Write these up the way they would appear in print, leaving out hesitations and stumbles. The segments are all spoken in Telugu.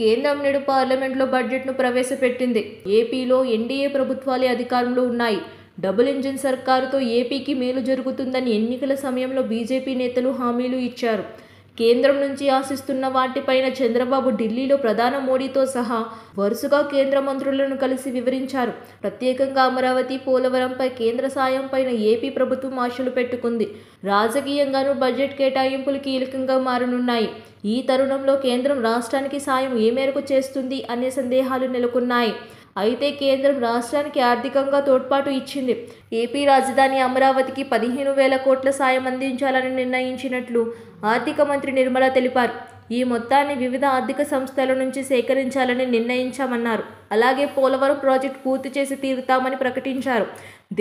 కేంద్రం నేడు పార్లమెంట్లో బడ్జెట్ను ప్రవేశపెట్టింది. ఏపీలో ఎన్డీఏ ప్రభుత్వాలే అధికారంలో ఉన్నాయి. డబుల్ ఇంజిన్ సర్కారుతో ఏపీకి మేలు జరుగుతుందని ఎన్నికల సమయంలో బీజేపీ నేతలు హామీలు ఇచ్చారు. కేంద్రం నుంచి ఆశిస్తున్న వాటిపైన చంద్రబాబు ఢిల్లీలో ప్రధాని మోడీతో సహా వరుసగా కేంద్ర మంత్రులను కలిసి వివరించారు. ప్రత్యేకంగా అమరావతి, పోలవరంపై కేంద్ర సాయం పైన ఏపీ ప్రభుత్వం ఆశలు పెట్టుకుంది. రాజకీయంగానూ బడ్జెట్ కేటాయింపులు కీలకంగా మారనున్నాయి. ఈ తరుణంలో కేంద్రం రాష్ట్రానికి సాయం ఏ మేరకు చేస్తుంది అనే సందేహాలు నెలకొన్నాయి. అయితే కేంద్రం రాష్ట్రానికి ఆర్థికంగా తోడ్పాటు ఇచ్చింది. ఏపీ రాజధాని అమరావతికి 15,000 కోట్ల సాయం అందించాలని నిర్ణయించినట్లు ఆర్థిక మంత్రి నిర్మల తెలిపారు. ఈ మొత్తాన్ని వివిధ ఆర్థిక సంస్థల నుంచి సేకరించాలని నిర్ణయించామన్నారు. అలాగే పోలవరం ప్రాజెక్టు పూర్తి చేసి తీరుతామని ప్రకటించారు.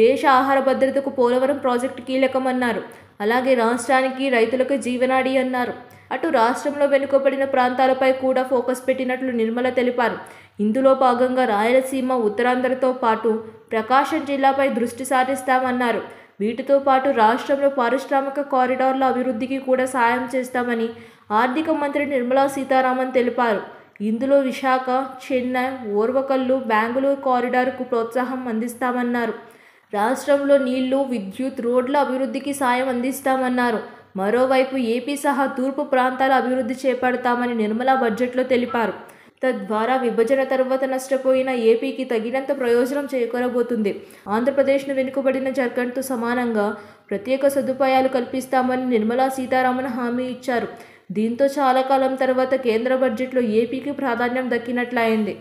దేశ ఆహార భద్రతకు పోలవరం ప్రాజెక్టు కీలకమన్నారు. అలాగే రాష్ట్రానికి, రైతులకు జీవనాడి అన్నారు. అటు రాష్ట్రంలో వెనుకబడిన ప్రాంతాలపై కూడా ఫోకస్ పెట్టినట్లు నిర్మల తెలిపారు. ఇందులో భాగంగా రాయలసీమ, ఉత్తరాంధ్రతో పాటు ప్రకాశం జిల్లాపై దృష్టి సారిస్తామన్నారు. వీటితో పాటు రాష్ట్రంలో పారిశ్రామిక కారిడార్ల అభివృద్ధికి కూడా సాయం చేస్తామని ఆర్థిక మంత్రి నిర్మలా సీతారామన్ తెలిపారు. ఇందులో విశాఖ, చెన్నై, ఓర్వకల్లు, బెంగళూరు కారిడార్కు ప్రోత్సాహం అందిస్తామన్నారు. రాష్ట్రంలో నీళ్లు, విద్యుత్, రోడ్ల అభివృద్ధికి సాయం అందిస్తామన్నారు. మరోవైపు ఏపీ సహా తూర్పు ప్రాంతాల అభివృద్ధి చేపడతామని నిర్మలా బడ్జెట్లో తెలిపారు. తద్వారా విభజన తర్వాత నష్టపోయిన ఏపీకి తగినంత ప్రయోజనం చేకూరబోతుంది. ఆంధ్రప్రదేశ్ను వెనుకబడిన జార్ఖండ్తో సమానంగా ప్రత్యేక సదుపాయాలు కల్పిస్తామని నిర్మలా సీతారామన్ హామీ ఇచ్చారు. దీంతో చాలా కాలం తర్వాత కేంద్ర బడ్జెట్లో ఏపీకి ప్రాధాన్యం దక్కినట్లయింది.